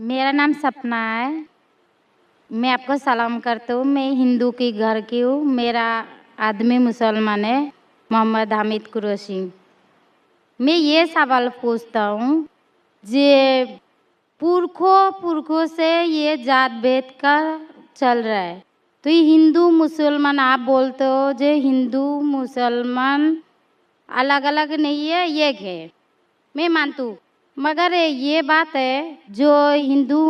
मेरा नाम सपना है। मैं आपको सलाम करता हूँ। मैं हिंदू की घर की हूँ। मेरा आदमी मुसलमान है, मोहम्मद हामिद कुरैशी। मैं ये सवाल पूछता हूँ, जे पुरखों से ये जात भेद का चल रहा है, तो ये हिंदू मुसलमान आप बोलते हो, जो हिंदू मुसलमान अलग अलग नहीं है, एक है। मैं मानती हूँ, मगर ये बात है, जो हिंदू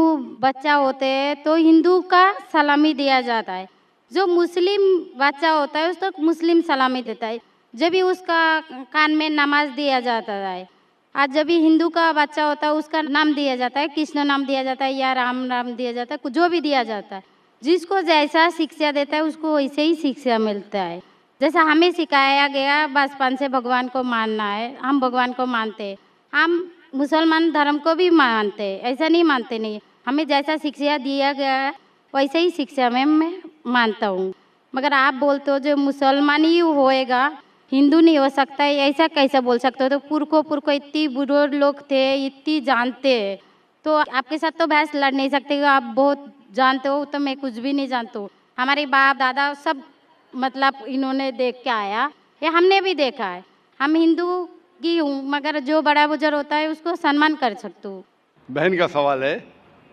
बच्चा होते हैं तो हिंदू का सलामी दिया जाता है, जो मुस्लिम बच्चा होता है उसको मुस्लिम सलामी देता है। जब भी उसका कान में नमाज दिया जाता है, आज जब भी हिंदू का बच्चा होता है उसका नाम दिया जाता है, कृष्ण नाम दिया जाता है या राम नाम दिया जाता है, जो भी दिया जाता है। जिसको जैसा शिक्षा देता है उसको वैसे ही शिक्षा मिलता है। जैसा हमें सिखाया गया बचपन से भगवान को मानना है, हम भगवान को मानते हैं। हम मुसलमान धर्म को भी मानते हैं, ऐसा नहीं मानते नहीं। हमें जैसा शिक्षा दिया गया है वैसे ही शिक्षा में मैं मानता हूँ। मगर आप बोलते हो जो मुसलमान ही होएगा, हिंदू नहीं हो सकता है, ऐसा कैसे बोल सकते हो? तो पुरखों इतनी बुजुर्ग लोग थे, इतनी जानते हैं, तो आपके साथ तो बहस लड़ नहीं सकते। आप बहुत जानते हो, तो मैं कुछ भी नहीं जानती हूँ। हमारे बाप दादा सब मतलब इन्होंने देख के आया, ये हमने भी देखा है। हम हिंदू की हूँ, मगर जो बड़ा बुजुर्ग होता है उसको सम्मान कर सकती हूँ। बहन का सवाल है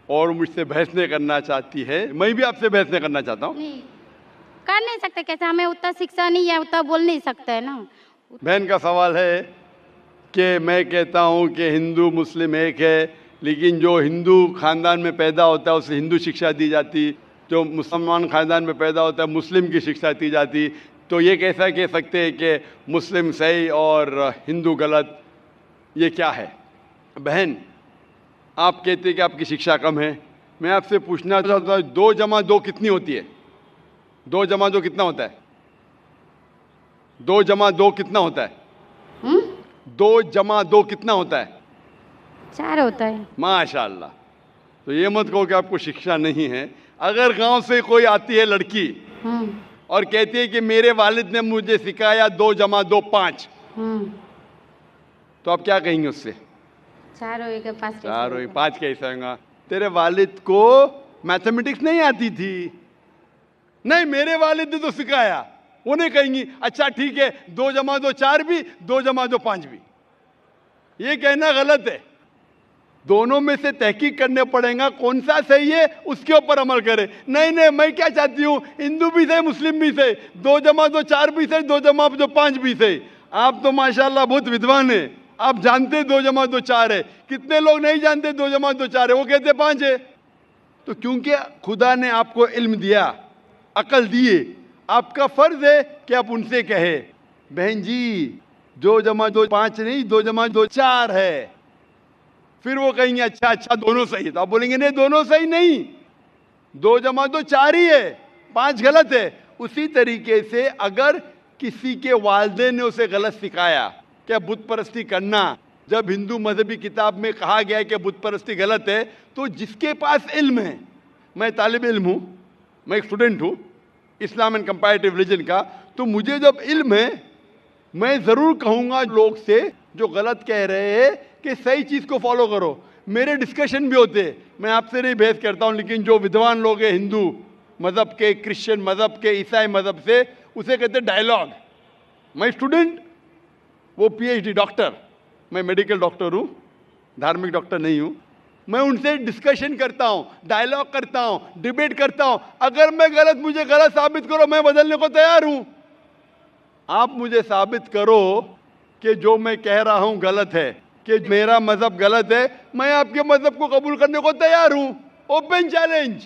और मुझसे बहस नहीं करना चाहती है। मैं भी आपसे बहस नहीं करना चाहता हूँ। नहीं कर नहीं सकते, कैसे? हमें उतना शिक्षा नहीं है, उतना बोल नहीं सकते है ना। बहन का सवाल है कि मैं कहता हूँ कि हिंदू मुस्लिम एक है, लेकिन जो हिंदू खानदान में पैदा होता है उसे हिंदू शिक्षा दी जाती, जो मुसलमान खानदान में पैदा होता है मुस्लिम की शिक्षा दी जाती। तो ये कैसा कह सकते हैं कि मुस्लिम सही और हिंदू गलत? ये क्या है? बहन, आप कहते हैं कि आपकी शिक्षा कम है। मैं आपसे पूछना चाहता हूँ, 2 जमा 2 कितनी होती है? 2 जमा 2 कितना होता है? 2 जमा 2 कितना होता है? 2 जमा 2 कितना होता है? 4 होता है। माशाल्लाह। तो ये मत कहो कि आपको शिक्षा नहीं है। अगर गांव से कोई आती है लड़की और कहती है कि मेरे वालिद ने मुझे सिखाया 2 जमा 2 5, तो आप क्या कहेंगे उससे? 4 होएगा 5 4 हुई, 5 कैसे होगा? तेरे वालिद को मैथमेटिक्स नहीं आती थी? नहीं, मेरे वालिद ने तो सिखाया। वो नहीं कहेंगी अच्छा ठीक है 2 जमा 2 4 भी, 2 जमा 2 5 भी। ये कहना गलत है। दोनों में से तहकीक करने पड़ेगा, कौन सा सही है उसके ऊपर अमल करें। नहीं नहीं, मैं क्या चाहती हूँ, हिंदू भी सही मुस्लिम भी सही, 2 जमा 2 4 भी सही, 2 जमा 2 5 भी सही। आप तो माशाल्लाह बहुत विद्वान है, आप जानते 2 जमा 2 4 है। कितने लोग नहीं जानते 2 जमा 2 4 है, वो कहते 5 है। तो क्योंकि खुदा ने आपको इल्म दिया, अकल दिए, आपका फर्ज है कि आप उनसे कहे बहन जी 2 जमा 2 5 नहीं, 2 जमा 2 4 है। फिर वो कहेंगे अच्छा अच्छा दोनों सही है। तो आप बोलेंगे नहीं दोनों सही नहीं, 2 जमा 2 4 ही है, 5 गलत है। उसी तरीके से अगर किसी के वालिदैन ने उसे गलत सिखाया क्या बुत परस्ती करना, जब हिंदू मजहबी किताब में कहा गया है कि बुत परस्ती गलत है, तो जिसके पास इल्म है, मैं तालिब इल्म हूँ, मैं एक स्टूडेंट हूँ इस्लाम एंड कंपैरेटिव रिलीजन का, तो मुझे जब इल्म है मैं ज़रूर कहूँगा लोग से जो गलत कह रहे हैं कि सही चीज़ को फॉलो करो। मेरे डिस्कशन भी होते हैं, मैं आपसे नहीं बहस करता हूँ, लेकिन जो विद्वान लोग हैं हिंदू मज़हब के, क्रिश्चियन मज़हब के, ईसाई मज़हब से, उसे कहते हैं डायलॉग। मैं स्टूडेंट, वो पीएचडी डॉक्टर, मैं मेडिकल डॉक्टर हूँ, धार्मिक डॉक्टर नहीं हूँ। मैं उनसे डिस्कशन करता हूँ, डायलॉग करता हूँ, डिबेट करता हूँ। अगर मैं गलत, मुझे गलत साबित करो, मैं बदलने को तैयार हूँ। आप मुझे साबित करो कि जो मैं कह रहा हूँ गलत है, कि मेरा मजहब गलत है, मैं आपके मजहब को कबूल करने को तैयार हूँ। Open challenge.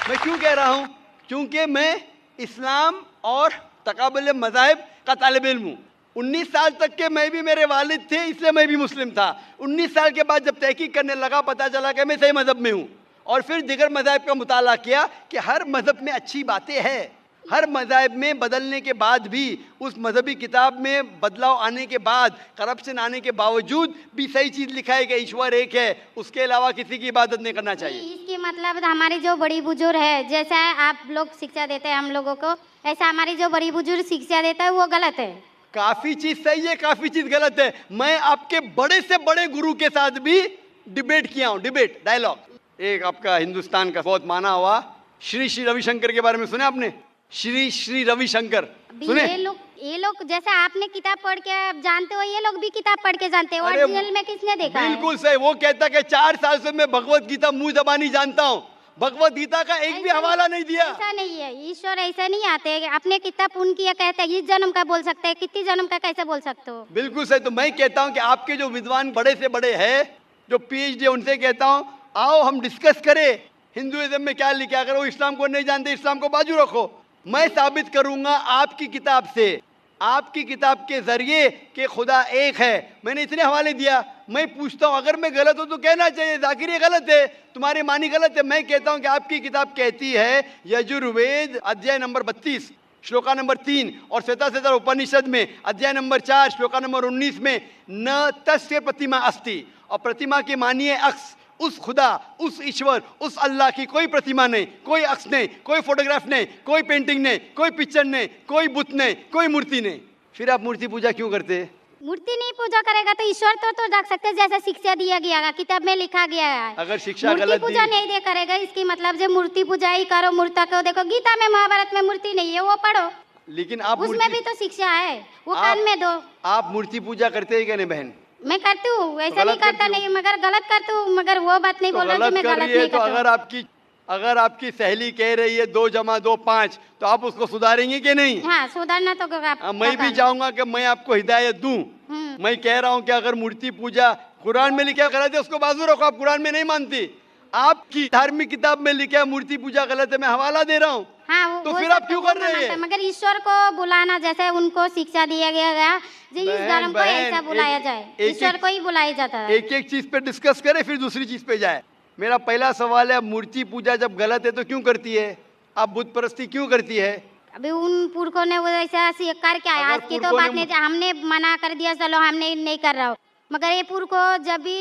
मैं क्यों कह रहा हूँ? क्योंकि मैं इस्लाम और तकाबुल मज़ाहिब का तालिब इल्म हूँ। 19 साल तक के मैं भी, मेरे वालिद थे इसलिए मैं भी मुस्लिम था। 19 साल के बाद जब तहकीक करने लगा, पता चला कि मैं सही मज़हब में हूँ। और फिर दिगर मज़ाहिब का मुताला किया कि हर मज़हब में अच्छी बातें हैं। हर मज़ाहिब में बदलने के बाद भी, उस मजहबी किताब में बदलाव आने के बाद, करप्शन आने के बावजूद भी सही चीज़ लिखा है कि ईश्वर एक है, उसके अलावा किसी की इबादत नहीं करना चाहिए। इसकी मतलब हमारी जो बड़ी बुजुर्ग है, जैसा आप लोग शिक्षा देते हैं हम लोगों को, ऐसा हमारी जो बड़ी बुजुर्ग शिक्षा देता है वो गलत है। काफी चीज सही है, काफी चीज गलत है। मैं आपके बड़े से बड़े गुरु के साथ भी डिबेट किया हूं, डिबेट डायलॉग। एक आपका हिंदुस्तान का बहुत माना हुआ श्री श्री रविशंकर के बारे में सुने आपने? श्री श्री रविशंकर अभी सुने? ये लोग जैसे आपने किताब पढ़ के आप जानते हो, ये लोग भी किताब पढ़ के जानते हो। अरे ओरिजिनल में किसने देखा है? बिल्कुल सही। वो कहता कि 4 साल से मैं भगवत गीता मुंह जबानी जानता हूँ, भगवत गीता का एक भी हवाला नहीं दिया। ऐसा नहीं है, ईश्वर ऐसा नहीं आते। आपने कितना पुण्य किया कहते हैं, इस जन्म का बोल सकते हैं, कितनी जन्म का कैसे बोल सकते हो? बिल्कुल सही। तो मैं कहता हूँ कि आपके जो विद्वान बड़े से बड़े हैं, जो पीएचडी, उनसे कहता हूँ आओ हम डिस्कस करें हिंदुइज्म में क्या लिखा। अगर वो इस्लाम को नहीं जानते, इस्लाम को बाजू रखो। मैं साबित करूंगा आपकी किताब से, आपकी किताब के जरिए कि खुदा एक है। मैंने इतने हवाले दिया। मैं पूछता हूँ अगर मैं गलत हूँ तो कहना चाहिए जाकिर ये गलत है, तुम्हारी मानी गलत है। मैं कहता हूँ कि आपकी किताब कहती है यजुर्वेद अध्याय नंबर 32 श्लोका नंबर 3 और श्वेताश्वेतर उपनिषद में अध्याय नंबर 4 श्लोका नंबर 19 में न तस्य प्रतिमा अस्ति, और प्रतिमा के मानिए अक्स, उस खुदा, उस ईश्वर, उस अल्लाह की कोई प्रतिमा नहीं, कोई अक्स नहीं, कोई फोटोग्राफ नहीं, कोई पेंटिंग नहीं, कोई पिक्चर नहीं, कोई बुत नहीं, कोई मूर्ति नहीं। फिर आप मूर्ति पूजा क्यों करते हैं? मूर्ति नहीं पूजा करेगा तो ईश्वर तो रख सकते, जैसे शिक्षा दिया गया है, किताब में लिखा गया है। अगर शिक्षा मूर्ति गलत पूजा दी, नहीं दे करेगा इसकी मतलब जो मूर्ति पूजा ही करो, मूर्ता को देखो। गीता में, महाभारत में मूर्ति नहीं है, वो पढ़ो, लेकिन आप उसमें भी तो शिक्षा है, वो कान में दो। आप मूर्ति पूजा करते हैं क्या नहीं बहन? मैं करती हूँ, ऐसा नहीं करता नहीं, मगर गलत करती हूँ। मगर वो बात नहीं बोल रही कि मैं गलत नहीं तो करती हूँ। अगर आपकी सहेली कह रही है 2 + 2 5, तो आप उसको सुधारेंगे कि नहीं? हाँ, सुधारना तो मैं भी चाहूंगा कि मैं आपको हिदायत दूं। मैं कह रहा हूं कि अगर मूर्ति पूजा कुरान में लिखा गलत है उसको बाजू रखो, आप कुरान में नहीं मानती। आपकी धार्मिक किताब में लिखा है मूर्ति पूजा गलत है, मैं हवाला दे रहा हूँ। हाँ, तो फिर आप क्यों कर रहे हैं? मगर ईश्वर को बुलाना, जैसे उनको शिक्षा दिया गया जी, इस धर्म को ऐसा बुलाया जाए, ईश्वर को ही बुलाया जाता है। एक एक चीज पे डिस्कस करे फिर दूसरी चीज पे जाए। मेरा पहला सवाल है, मूर्ति पूजा जब गलत है तो क्यों करती है? आप बुत परस्ती क्यों करती है? अभी उन पुरखों ने वो ऐसा करके आया, आज की तो बात नहीं, हमने मना कर दिया चलो हमने नहीं कर रहा हूँ। मगर ये पुरखों जब भी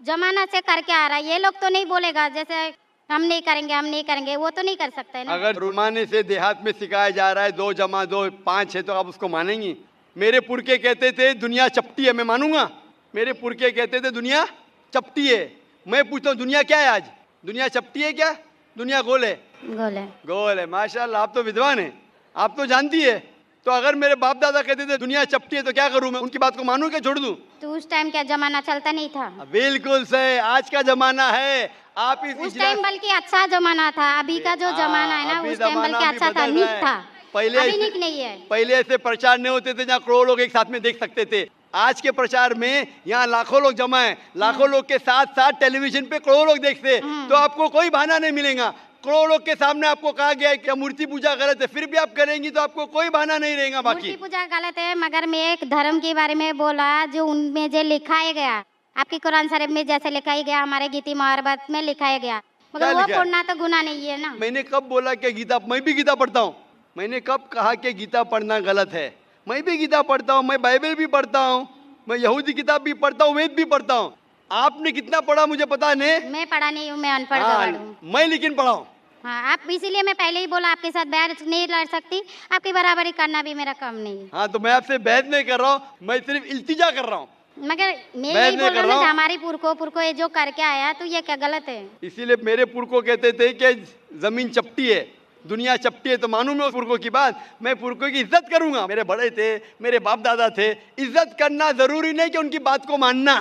जमाना से करके आ रहा है, ये लोग तो नहीं बोलेगा जैसे हम नहीं करेंगे, हम नहीं करेंगे, वो तो नहीं कर सकते ना। अगर रुमाने से देहात में सिखाया जा रहा है 2 + 2 5 है तो आप उसको मानेंगी? मेरे पुरखे कहते थे दुनिया चपटी है, मैं मानूंगा? मेरे पुरखे कहते थे दुनिया चपटी है। मैं पूछता हूँ दुनिया क्या है आज? दुनिया चपटी है क्या? दुनिया गोल है? गोल है। गोल है। माशाल्लाह, आप तो विद्वान हैं, आप तो जानती है। तो अगर मेरे बाप दादा कहते थे दुनिया चपटी है तो क्या करूं मैं? उनकी बात को मानूं क्या छोड़ दूं? तो उस टाइम क्या जमाना चलता नहीं था? बिल्कुल सही, आज का जमाना है। आप उस टाइम बल्कि अच्छा जमाना था, अभी का जो जमाना है ना, उस टाइम बल्कि अच्छा था, नीक था। पहले अभी नीक नहीं है। पहले ऐसे प्रचार नहीं होते थे जहाँ करोड़ों लोग एक साथ में देख सकते थे। आज के प्रचार में यहाँ लाखों लोग जमा है, लाखों लोग के साथ साथ टेलीविजन पे करोड़ों लोग देखते, तो आपको कोई बहाना नहीं मिलेगा। करोड़ों लोग के सामने आपको कहा गया है कि मूर्ति पूजा गलत है, फिर भी आप करेंगी तो आपको कोई बहाना नहीं रहेगा। बाकी मूर्ति पूजा गलत है, मगर मैं एक धर्म के बारे में बोला जो उनमें जो लिखाया गया, आपकी कुरान शरीफ में जैसे लिखाया गया, हमारे गीता महाभारत में लिखाया गया, मगर वो पढ़ना तो गुनाह नहीं है ना। मैंने कब बोला कि गीता, मैं भी गीता पढ़ता हूँ? मैंने कब कहा कि गीता पढ़ना गलत है? मैं भी गीता पढ़ता हूँ, मैं बाइबल भी पढ़ता हूँ, मैं यहूदी किताब भी पढ़ता हूँ, वेद भी पढ़ता हूँ। आपने कितना पढ़ा मुझे पता नहीं, मैं पढ़ा नहीं हूँ, मैं अनपढ़ गवार हूँ। मैं लेकिन पढ़ा हूँ। हाँ, आप इसीलिए मैं पहले ही बोला आपके साथ बहस नहीं लड़ सकती, आपकी बराबरी करना भी मेरा काम नहीं है। हाँ, तो मैं आपसे बहस नहीं कर रहा हूँ, मैं सिर्फ इल्तिजा कर रहा हूँ। मगर मैं यही बोल रहा हूँ हमारी पुरखों ये जो करके आया तो ये क्या गलत है? इसीलिए मेरे पुरखों कहते थे कि जमीन चपटी है, दुनिया चपटी है, तो मानूं मैं उस पुरखों की बात? मैं पुरखों की इज्जत करूंगा। मेरे बड़े थे, मेरे बाप दादा थे, इज्जत करना जरूरी नहीं कि उनकी बात को मानना।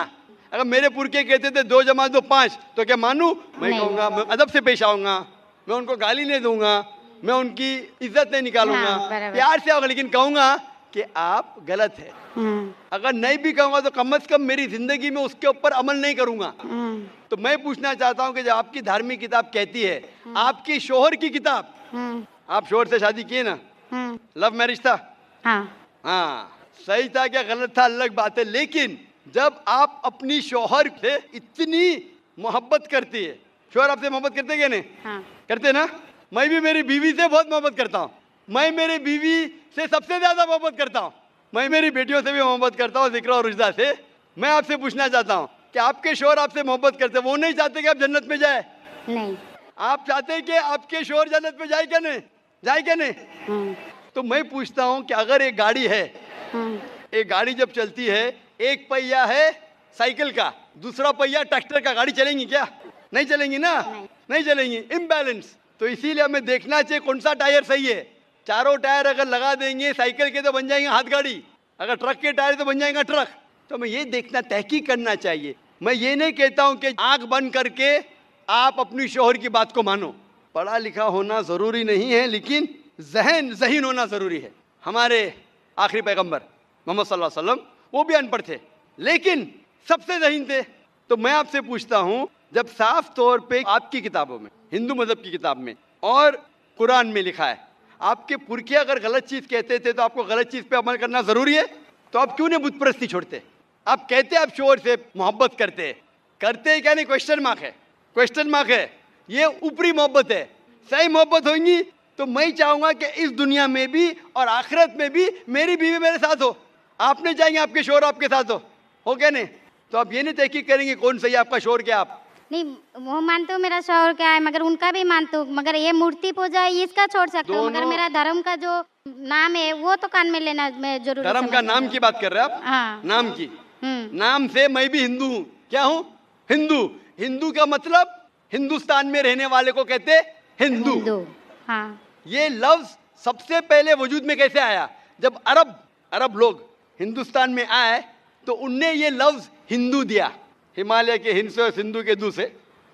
अगर मेरे पुरखे कहते थे 2 + 2 5 तो क्या मानूं? मैं कहूँगा, मैं अदब से पेश आऊंगा, मैं उनको गाली नहीं दूंगा, मैं उनकी इज्जत नहीं निकालूंगा, प्यार से आऊंगा, लेकिन कहूंगा कि आप गलत है। अगर नहीं भी कहूंगा तो कम से कम मेरी जिंदगी में उसके ऊपर अमल नहीं करूंगा। तो मैं पूछना चाहता हूं कि जब आपकी धार्मिक किताब कहती है, आपकी शोहर की किताब, आप शोहर से शादी किए ना? लव मैरिज था? हाँ, सही था क्या गलत था अलग बात है, लेकिन जब आप अपनी शोहर से इतनी मोहब्बत करती है, शोहर आपसे मोहब्बत करते क्या नहीं? करते ना? मैं भी मेरी बीवी से बहुत मोहब्बत करता हूँ, मैं मेरी बीवी से सबसे ज्यादा मोहब्बत करता हूँ, मैं मेरी बेटियों से भी मोहब्बत करता हूँ, जिक्र और रुजदा से। मैं आपसे पूछना चाहता हूँ कि आपके शोहर आपसे मोहब्बत करते, वो नहीं चाहते कि आप जन्नत में जाए? नहीं। आप चाहते हैं कि आपके शोहर जन्नत में जाए क्या नहीं? जाए क्या नहीं? तो मैं पूछता हूँ कि अगर एक गाड़ी है, एक गाड़ी जब चलती है, एक पहिया है साइकिल का, दूसरा पहिया ट्रैक्टर का, गाड़ी चलेंगी क्या? नहीं चलेंगी ना, नहीं चलेंगी, इम्बैलेंस। तो इसीलिए हमें देखना चाहिए कौन सा टायर सही है। चारों टायर अगर लगा देंगे साइकिल के तो बन जाएंगे हाथ गाड़ी, अगर ट्रक के टायर तो बन जाएगा ट्रक। तो हमें ये देखना, तहकीक करना चाहिए। मैं ये नहीं कहता हूँ कि आंख बंद करके आप अपनी शोहर की बात को मानो। पढ़ा लिखा होना ज़रूरी नहीं है, लेकिन ज़हीन होना ज़रूरी है। हमारे आखिरी पैगंबर मोहम्मद सल्लल्लाहु अलैहि वसल्लम, वो भी अनपढ़ थे लेकिन सबसे ज़हीन थे। तो मैं आपसे पूछता हूँ, जब साफ तौर पे आपकी किताबों में, हिंदू मज़हब की किताब में और कुरान में लिखा है, आपके पुरखे अगर गलत चीज़ कहते थे तो आपको गलत चीज़ पे अमल करना ज़रूरी है, तो आप क्यों नहीं बुत परस्ती छोड़ते? आप कहते आप शोहर से मोहब्बत करते हैं क्या? नहीं, क्वेश्चन मार्क है, क्वेश्चन मार्क है। ये ऊपरी मोहब्बत है। सही मोहब्बत होगी तो मैं चाहूँगा कि इस दुनिया में भी और आखिरत में भी मेरी बीवी मेरे साथ हो, आप नहीं चाहेंगे आपके शोहर आपके साथ हो क्या नहीं? तो आप ये नहीं तहकीक करेंगे कौन सही, आपका शोहर क्या? आप नहीं, वो मानते हो मेरा शोहर क्या है, मगर उनका भी मानते हो, मगर ये मूर्ति पूजा है इसका छोड़ सकते हो, मगर मेरा धर्म का जो नाम है वो तो कान में लेना मैं जरूर। धर्म का नाम की बात कर रहे हैं आप? हाँ। नाम की, नाम से मैं भी हिंदू हूँ। क्या हूँ? हिंदू। हिंदू का मतलब हिंदुस्तान में रहने वाले को कहते हिंदू। हाँ। ये लफ्ज सबसे पहले वजूद में कैसे आया? जब अरब लोग हिंदुस्तान में आए तो उनने ये लफ्ज हिंदू दिया, हिमालय के हिंद से और सिंधु के दू से,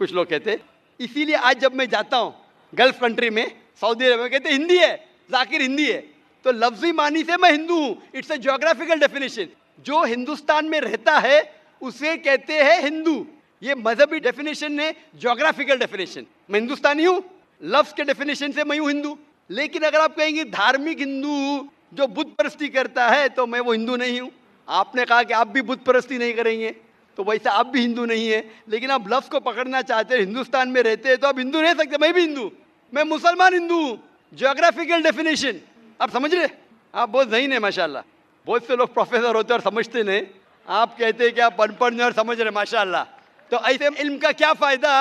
कुछ लोग कहते। इसीलिए आज जब मैं जाता हूँ गल्फ कंट्री में, सऊदी अरब में, कहते हिंदी है, जाकिर हिंदी है। तो लफ्जी मानी से मैं हिंदू हूँ, इट्स अ ज्योग्राफिकल डेफिनेशन। जो हिंदुस्तान में रहता है उसे कहते हैं हिंदू। ये मजहबी डेफिनेशन है, ज्योग्राफिकल डेफिनेशन। मैं हिंदुस्तानी हूँ, लफ्ज के डेफिनेशन से मैं हूँ हिंदू। लेकिन अगर आप कहेंगे धार्मिक हिंदू जो बुत परस्ती करता है, तो मैं वो हिंदू नहीं हूँ। आपने कहा कि आप भी बुत परस्ती नहीं करेंगे, तो वैसे आप भी हिंदू नहीं है। लेकिन आप लफ्ज़ को पकड़ना चाहते हैं, हिंदुस्तान में रहते हैं तो आप हिंदू रह सकते। मैं भी हिंदू, मैं मुसलमान हिंदू हूँ, ज्योग्राफिकल डेफिनेशन। आप समझ रहे? आप बहुत ज़हीन है माशाल्लाह। बहुत से लोग प्रोफेसर होते और समझते नहीं, आप कहते हैं कि आप अनपढ़ नहीं और समझ रहे, माशाल्लाह। तो ऐसे इल्म का क्या फ़ायदा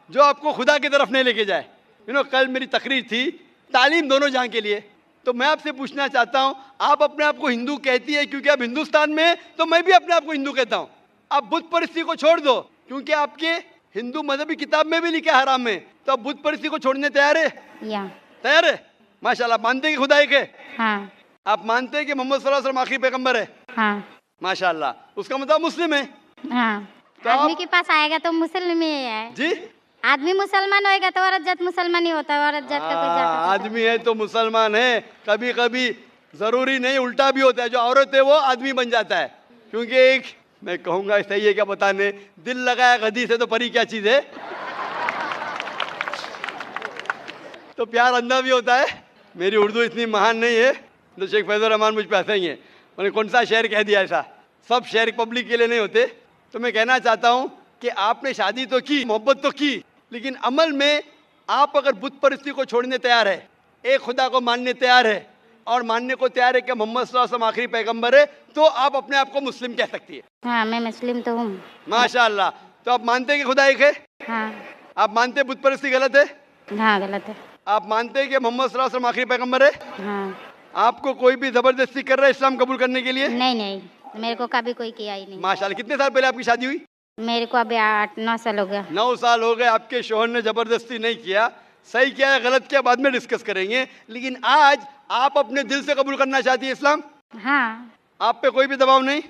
जो आपको खुदा की तरफ नहीं लेके जाए? कल मेरी तकरीर थी तालीम दोनों जहाँ के लिए। तो मैं आपसे पूछना चाहता हूँ, आप अपने आप को हिंदू कहती है क्योंकि आप हिंदुस्तान में, तो मैं भी अपने आप को हिंदू कहता हूँ। आप बुत परस्ती को छोड़ दो क्योंकि आपके हिंदू मजहबी किताब में भी लिखा है हराम में, तो आप बुत परस्ती को छोड़ने तैयार है? तैयार है? माशाल्लाह। मानते हैं कि खुदा एक है? हाँ। आप मानते हैं कि मोहम्मद सल्लल्लाहु अलैहि वसल्लम आखिरी पैगंबर है? हाँ। माशाल्लाह। उसका मतलब मुस्लिम है? हाँ। तो आदमी के पास आएगा तो मुस्लिम ही है जी। आदमी मुसलमान होएगा तो औरत जात मुसलमान ही होता है, औरत जात का कोई जात आदमी है तो मुसलमान है। कभी कभी जरूरी नहीं, उल्टा भी होता है, जो औरत है वो आदमी बन जाता है। क्योंकि एक मैं कहूंगा सही है क्या बताने, दिल लगाया गधी से तो परी क्या चीज है। तो प्यार अंधा भी होता है। मेरी उर्दू इतनी महान नहीं है तो शेख फैजुर रहमान मुझ पे हंसेंगे, मैंने कौन सा शेर कह दिया ऐसा। सब शेर पब्लिक के लिए नहीं होते। तो मैं कहना चाहता हूँ कि आपने शादी तो की, मोहब्बत तो की, लेकिन अमल में आप अगर बुत परस्ती को छोड़ने तैयार है, एक खुदा को मानने तैयार है और मानने को तैयार है कि मोहम्मद सल्लल्लाहु अलैहि वसल्लम आखिरी पैगंबर है, तो आप अपने आप को मुस्लिम कह सकती है। हाँ, मैं मुस्लिम तो हूँ। माशाअल्लाह। तो आप मानते हैं कि खुदा एक है? हाँ। आप मानते हैं बुत परस्ती गलत है? हाँ, गलत है। आप मानते हैं कि मोहम्मद सल्लल्लाहु अलैहि वसल्लम आखिरी पैगंबर है? हाँ। आपको कोई भी जबरदस्ती कर रहा है इस्लाम कबूल करने के लिए? नहीं, मेरे को कभी कोई किया ही नहीं। माशाअल्लाह। कितने साल पहले आपकी शादी हुई? मेरे को अभी 8-9 साल हो गया। 9 साल हो गए। आपके शोहर ने जबरदस्ती नहीं किया। सही किया है गलत किया बाद में डिस्कस करेंगे, लेकिन आज आप अपने दिल से कबूल करना चाहती है इस्लाम? हाँ। आप पे कोई भी दबाव नहीं?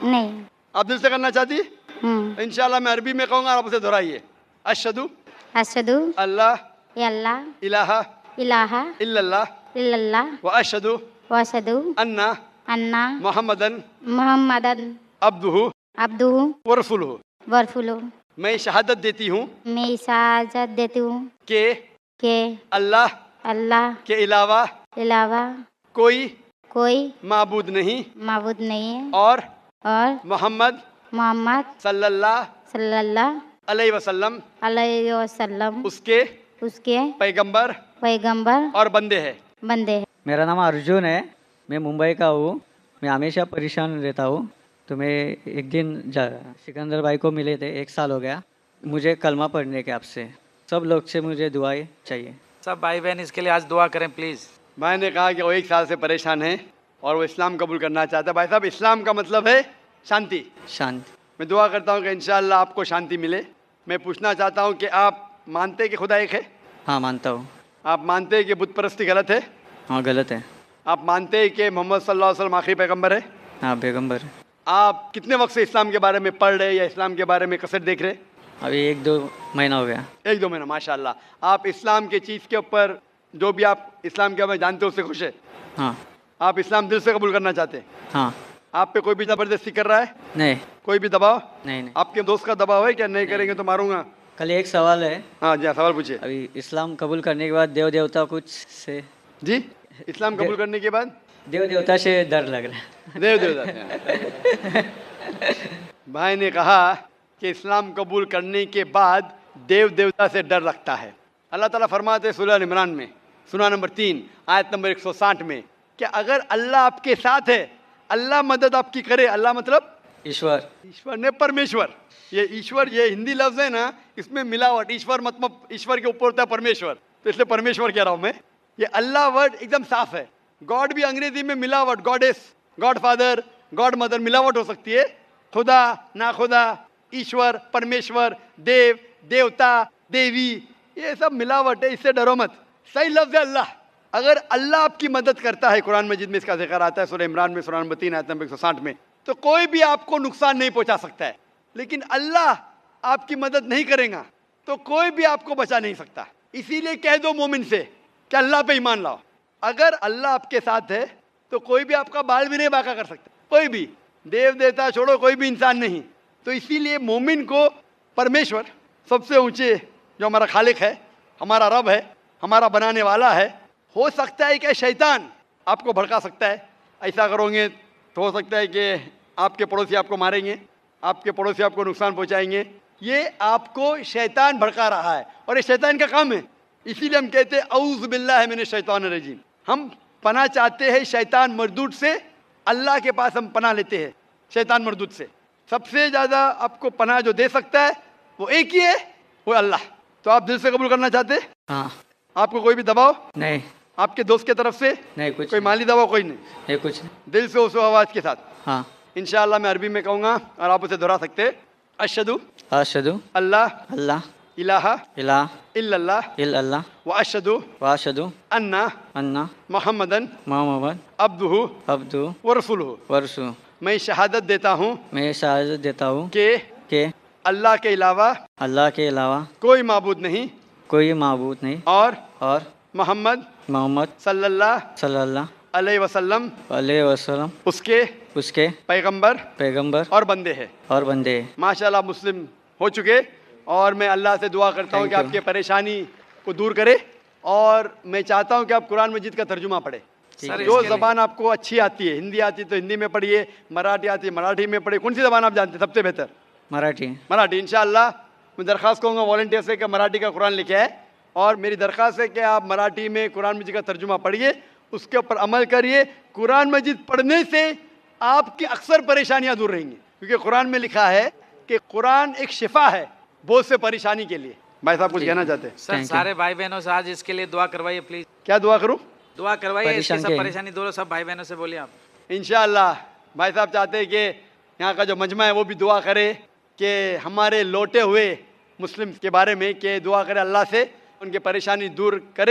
नहीं। आप दिल से करना चाहती? इंशाल्लाह मैं अरबी में कहूँगा, आप उसे दोहराइए। अशहदु अल्लाह इलाहा इल्लल्लाह व अशहदु अन्ना मुहम्मदन अब्दुहु व रसूलुहु। मैं शहादत देती हूँ के अल्लाह के अलावा कोई माबूद नहीं है और मोहम्मद सल्लल्लाहु अलैहि वसल्लम उसके पैगंबर और बंदे हैं। मेरा नाम अर्जुन है, मैं मुंबई का हूँ। मैं हमेशा परेशान रहता हूँ। तो मैं एक दिन सिकंदर भाई को मिले थे, 1 साल हो गया। मुझे कलमा पढ़ने के आपसे सब लोग से मुझे दुआएं चाहिए। सब भाई बहन इसके लिए आज दुआ करें प्लीज़। मैंने कहा कि वो 1 साल से परेशान है, और वो इस्लाम कबूल करना चाहता है। भाई साहब, इस्लाम का मतलब है शांति। शांति। मैं दुआ करता हूँ कि इंशाअल्लाह आपको शांति मिले। मैं पूछना चाहता हूँ कि आप मानते हैं कि खुदा एक है? हाँ मानता हूँ। आप मानते हैं कि बुत परस्ती गलत है? हाँ गलत है। आप मानते हैं कि मोहम्मद सल्लल्लाहु अलैहि वसल्लम आखिरी पैगंबर है? हाँ पैगंबर है। आप कितने वक्त से इस्लाम के बारे में पढ़ रहे या इस्लाम के बारे में कसर देख रहे? अभी 1-2 महीना हो गया। 1-2 महीना, माशाल्लाह। आप इस्लाम के चीज़ के ऊपर जो भी आप इस्लाम के बारे में जानते हो उससे खुश है? हाँ। आप इस्लाम दिल से कबूल करना चाहते हैं? हाँ। आप पे कोई भी ज़बरदस्ती कर रहा है? नहीं। कोई भी दबाव? नहीं। आपके दोस्त का दबाव है क्या? नहीं करेंगे तो मारूंगा। कल एक सवाल है। हाँ जी, सवाल पूछिए। अभी इस्लाम कबूल करने के बाद देव देवता कुछ से जी, इस्लाम कबूल करने के बाद देव देवता से डर लग रहा है। देव देवता भाई ने कहा कि इस्लाम कबूल करने के बाद देव देवता से डर लगता है। अल्लाह ताला फरमाते हैं सूरह इमरान में, सूरा नंबर 3 आयत नंबर 160 में कि अगर अल्लाह आपके साथ है, अल्लाह मदद आपकी करे। अल्लाह मतलब ईश्वर। ईश्वर ने परमेश्वर। ये ईश्वर, ये हिंदी लफ्ज है ना, इसमें मिलावट। ईश्वर मतलब ईश्वर के ऊपर होता है परमेश्वर, तो इसलिए परमेश्वर कह रहा हूं मैं। ये अल्लाह वर्ड एकदम साफ है। गॉड भी अंग्रेजी में मिलावट, goddess, God father, God mother, मिलावट हो सकती है। खुदा, ना खुदा, ईश्वर, परमेश्वर, देव, देवता, देवी, ये सब मिलावट है, इससे डरो मत। सही लफ्ज है अल्लाह। अगर अल्लाह आपकी मदद करता है, कुरान मजीद में इसका जिक्र आता है सूरह इमरान में सूरा नंबर 3 आयत नंबर 160 में, तो कोई भी आपको नुकसान नहीं पहुंचा सकता है। लेकिन अल्लाह आपकी मदद नहीं करेगा तो कोई भी आपको बचा नहीं सकता। इसीलिए कह दो मोमिन से कि अल्लाह पे ईमान लाओ। अगर अल्लाह आपके साथ है तो कोई भी आपका बाल भी नहीं बाका कर सकता, कोई भी, देव देवता छोड़ो, कोई भी इंसान नहीं। तो इसीलिए मोमिन को परमेश्वर सबसे ऊंचे, जो हमारा खालिक है, हमारा रब है, हमारा बनाने वाला है। हो सकता है कि शैतान आपको भड़का सकता है, ऐसा करोगे तो हो सकता है कि आपके पड़ोसी आपको मारेंगे, आपके पड़ोसी आपको नुकसान पहुंचाएंगे। ये आपको शैतान भड़का रहा है और ये शैतान का काम है। इसीलिए हम कहते हैं औज़ु बिल्लाहि मिनश शैतानिर रजीम। हम पनाह चाहते हैं शैतान मरदूद से, अल्लाह के पास हम पनाह लेते हैं शैतान मरदूद से। सबसे ज़्यादा आपको पनाह जो दे सकता है वो एक ही है, वो अल्लाह। तो आप दिल से कबूल करना चाहते हैं? हाँ। आपको कोई भी दबाव नहीं। आपके दोस्त की तरफ से? नहीं कुछ कोई नहीं। माली दबाव? कोई नहीं। ये कुछ नहीं। दिल से उस आवाज़ के साथ। हाँ। इंशाअल्लाह मैं अरबी में कहूँगा और आप उसे दोहरा सकते हैं। अशहदु अशहदु अल्लाह अल्लाह इलाहा इलाह इल्लल्लाह इल्लल्लाह व अशहदु व अशहदु अन्ना अन्ना मुहम्मदन मोहम्मद अब्दुहु अब्दु व रसूलुहु। व रसूलुहु। मैं शहादत देता हूँ मैं शहादत देता हूँ कि अल्लाह के अलावा कोई माबूद नहीं कोई माबूद नहीं और मोहम्मद मोहम्मद सल्लल्लाहु अलैहि वसल्लम उसके पैगंबर और बंदे हैं। माशाल्लाह मुस्लिम हो चुके। और मैं अल्लाह से दुआ करता हूँ कि आपकी परेशानी को दूर करे। और मैं चाहता हूँ कि आप कुरान मजीद का तर्जुमा पढ़े। जो ज़बान आपको अच्छी आती है, हिंदी आती है तो हिंदी में पढ़िए, मराठी आती है मराठी में पढ़िए। कौन सी ज़बान आप जानते हैं सबसे बेहतर? मराठी। इंशाअल्लाह मैं दरख्वास्त करूँगा वॉलंटियर से कि मराठी का कुरान लिखे आए। और मेरी दरख्वास्त है कि आप मराठी में कुरान मजीद का तर्जुमा पढ़िए, उसके ऊपर अमल करिए। कुरान मजीद पढ़ने से आपकी अक्सर परेशानियां दूर रहेंगी, क्योंकि कुरान में लिखा है कि कुरान एक शिफा है बहुत से परेशानी के लिए। भाई साहब कुछ कहना चाहते हैं? सर सारे भाई बहनों से आज इसके लिए दुआ करवाइए प्लीज। क्या दुआ करूं? दुआ करवाइए, इसकी सब परेशानी दूर हो। सब भाई बहनों से बोलिए आप। इंशाअल्लाह भाई साहब चाहते हैं कि यहाँ का जो मजमा है वो भी दुआ करे कि हमारे लौटे हुए मुस्लिम के बारे में, कि दुआ करे अल्लाह से उनकी परेशानी दूर करे।